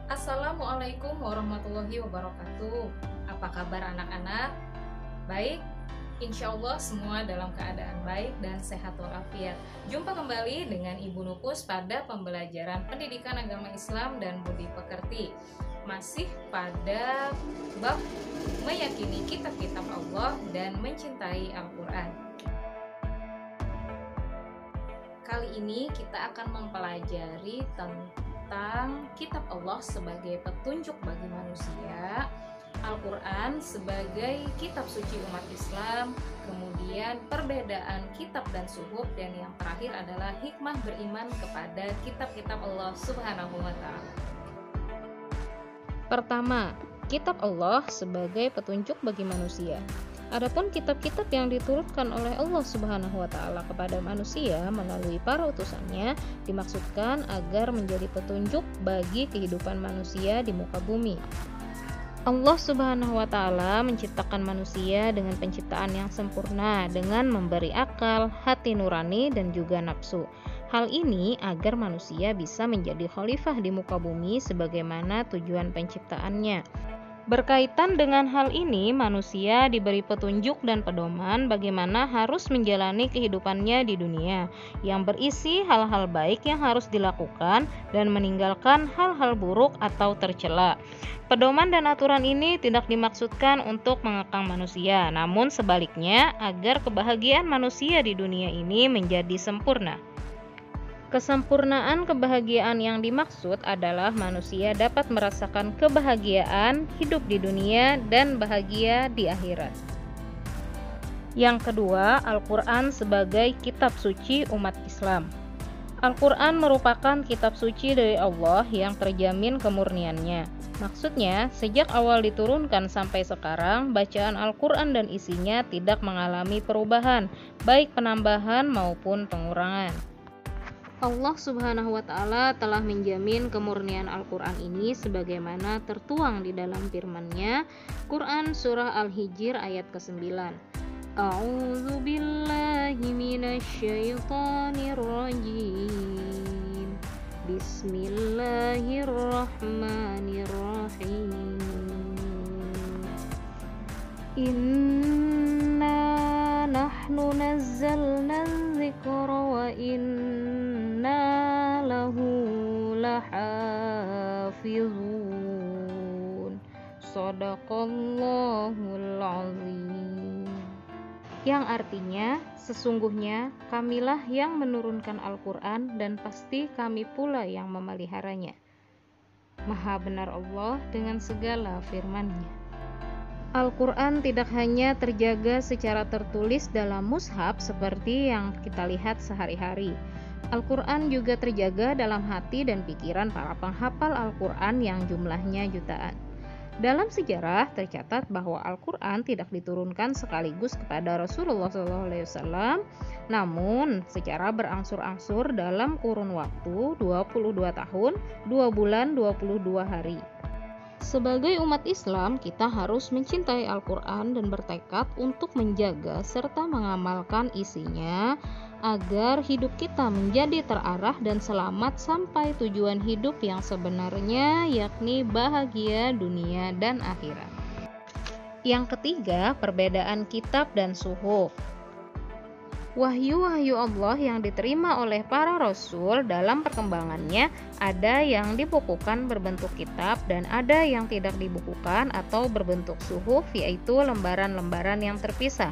Assalamualaikum warahmatullahi wabarakatuh. Apa kabar anak-anak? Baik, insya Allah semua dalam keadaan baik dan sehat walafiat. Jumpa kembali dengan Ibu Nupus pada pembelajaran pendidikan agama Islam dan budi pekerti. Masih pada bab meyakini kitab-kitab Allah dan mencintai Al-Quran. Kali ini kita akan mempelajari tentang kitab Allah sebagai petunjuk bagi manusia, Al-Quran sebagai kitab suci umat Islam, kemudian perbedaan kitab dan suhuf, dan yang terakhir adalah hikmah beriman kepada kitab-kitab Allah Subhanahu wa Ta'ala. Pertama, kitab Allah sebagai petunjuk bagi manusia. Adapun kitab-kitab yang diturunkan oleh Allah Subhanahu wa Ta'ala kepada manusia melalui para utusannya dimaksudkan agar menjadi petunjuk bagi kehidupan manusia di muka bumi. Allah Subhanahu wa Ta'ala menciptakan manusia dengan penciptaan yang sempurna dengan memberi akal, hati nurani, dan juga nafsu. Hal ini agar manusia bisa menjadi khalifah di muka bumi sebagaimana tujuan penciptaannya. Berkaitan dengan hal ini, manusia diberi petunjuk dan pedoman bagaimana harus menjalani kehidupannya di dunia, yang berisi hal-hal baik yang harus dilakukan dan meninggalkan hal-hal buruk atau tercela. Pedoman dan aturan ini tidak dimaksudkan untuk mengekang manusia, namun sebaliknya agar kebahagiaan manusia di dunia ini menjadi sempurna. Kesempurnaan kebahagiaan yang dimaksud adalah manusia dapat merasakan kebahagiaan hidup di dunia dan bahagia di akhirat. Yang kedua, Al-Quran sebagai kitab suci umat Islam. Al-Quran merupakan kitab suci dari Allah yang terjamin kemurniannya. Maksudnya, sejak awal diturunkan sampai sekarang, bacaan Al-Quran dan isinya tidak mengalami perubahan, baik penambahan maupun pengurangan. Allah Subhanahu wa Ta'ala telah menjamin kemurnian Al-Quran ini sebagaimana tertuang di dalam firman-Nya, Quran Surah Al-Hijr ayat ke-9. A'udzu billahi minasyaitonir rajim. Bismillahirrahmanirrahim. Inna nahnu nazzalna dzikra wa inna lahu lahafizun. Shadaqallahul azim. Yang artinya, sesungguhnya kamilah yang menurunkan Al-Quran dan pasti kami pula yang memeliharanya. Maha benar Allah dengan segala firman-Nya. Al-Quran tidak hanya terjaga secara tertulis dalam mushaf seperti yang kita lihat sehari-hari. Al-Quran juga terjaga dalam hati dan pikiran para penghafal Al-Quran yang jumlahnya jutaan. Dalam sejarah tercatat bahwa Al-Quran tidak diturunkan sekaligus kepada Rasulullah SAW, namun secara berangsur-angsur dalam kurun waktu 22 tahun, 2 bulan, 22 hari. Sebagai umat Islam, kita harus mencintai Al-Quran dan bertekad untuk menjaga serta mengamalkan isinya agar hidup kita menjadi terarah dan selamat sampai tujuan hidup yang sebenarnya, yakni bahagia dunia dan akhirat. Yang ketiga, perbedaan kitab dan suhuf. Wahyu-wahyu Allah yang diterima oleh para rasul dalam perkembangannya ada yang dibukukan berbentuk kitab dan ada yang tidak dibukukan atau berbentuk suhuf, yaitu lembaran-lembaran yang terpisah.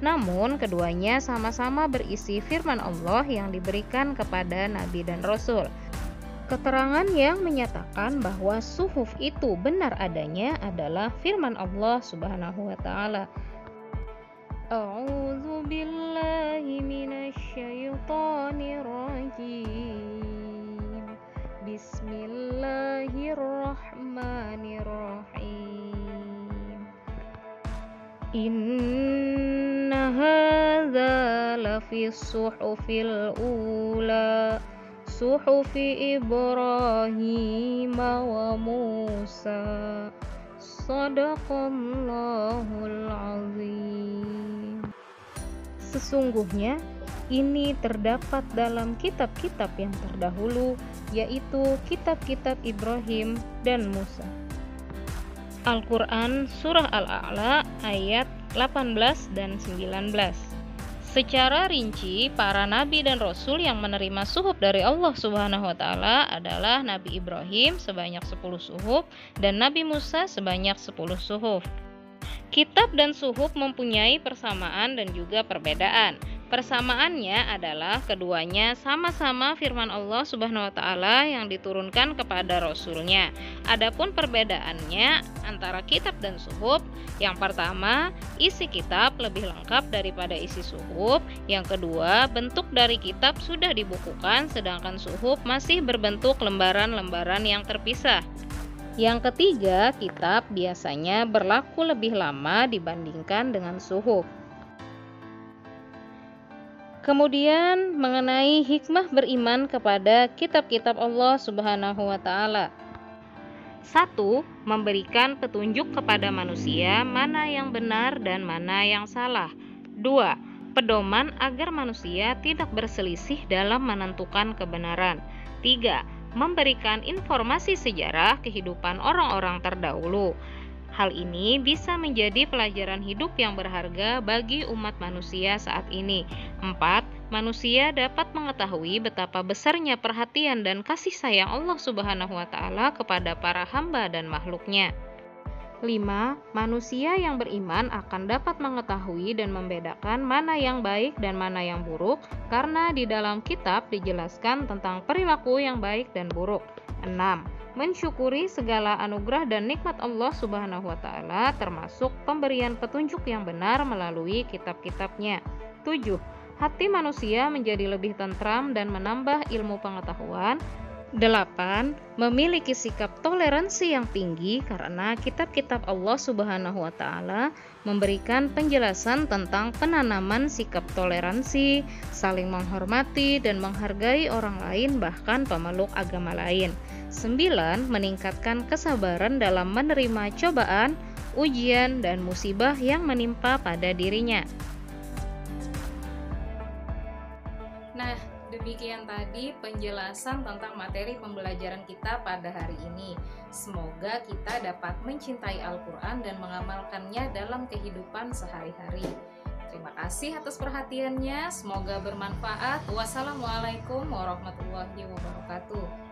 Namun keduanya sama-sama berisi firman Allah yang diberikan kepada nabi dan rasul. Keterangan yang menyatakan bahwa suhuf itu benar adanya adalah firman Allah Subhanahu wa Ta'ala. A'udzu billahi minasyaitonir rajim. Bismillahirrahmanirrahim. Inna hadza lafi suhufil ula, suhufi Ibrahim wa Musa. Shadaqallahul azim. Sesungguhnya Ini terdapat dalam kitab-kitab yang terdahulu, yaitu kitab-kitab Ibrahim dan Musa. Al-Quran Surah Al-A'la ayat 18 dan 19. Secara rinci, para nabi dan rasul yang menerima suhuf dari Allah Subhanahu wa taala adalah Nabi Ibrahim sebanyak 10 suhuf dan Nabi Musa sebanyak 10 suhuf. Kitab dan suhuf mempunyai persamaan dan juga perbedaan. Persamaannya adalah keduanya sama-sama firman Allah Subhanahu wa taala yang diturunkan kepada rasulnya. Adapun perbedaannya antara kitab dan suhuf, yang pertama, isi kitab lebih lengkap daripada isi suhuf. Yang kedua, bentuk dari kitab sudah dibukukan sedangkan suhuf masih berbentuk lembaran-lembaran yang terpisah. Yang ketiga, kitab biasanya berlaku lebih lama dibandingkan dengan suhuf. Kemudian mengenai hikmah beriman kepada kitab-kitab Allah Subhanahu wa taala. 1. Memberikan petunjuk kepada manusia mana yang benar dan mana yang salah. 2. Pedoman agar manusia tidak berselisih dalam menentukan kebenaran. 3. Memberikan informasi sejarah kehidupan orang-orang terdahulu. Hal ini bisa menjadi pelajaran hidup yang berharga bagi umat manusia saat ini. 4. Manusia dapat mengetahui betapa besarnya perhatian dan kasih sayang Allah Subhanahu wa taala kepada para hamba dan makhluknya. 5. Manusia yang beriman akan dapat mengetahui dan membedakan mana yang baik dan mana yang buruk, karena di dalam kitab dijelaskan tentang perilaku yang baik dan buruk. 6. Mensyukuri segala anugerah dan nikmat Allah Subhanahu wa taala, termasuk pemberian petunjuk yang benar melalui kitab-kitabnya. 7. Hati manusia menjadi lebih tentram dan menambah ilmu pengetahuan. 8. Memiliki sikap toleransi yang tinggi karena kitab-kitab Allah Subhanahu wa taala memberikan penjelasan tentang penanaman sikap toleransi, saling menghormati dan menghargai orang lain bahkan pemeluk agama lain. 9. Meningkatkan kesabaran dalam menerima cobaan, ujian, dan musibah yang menimpa pada dirinya. Nah, demikian tadi penjelasan tentang materi pembelajaran kita pada hari ini. Semoga kita dapat mencintai Al-Quran dan mengamalkannya dalam kehidupan sehari-hari. Terima kasih atas perhatiannya, semoga bermanfaat. Wassalamualaikum warahmatullahi wabarakatuh.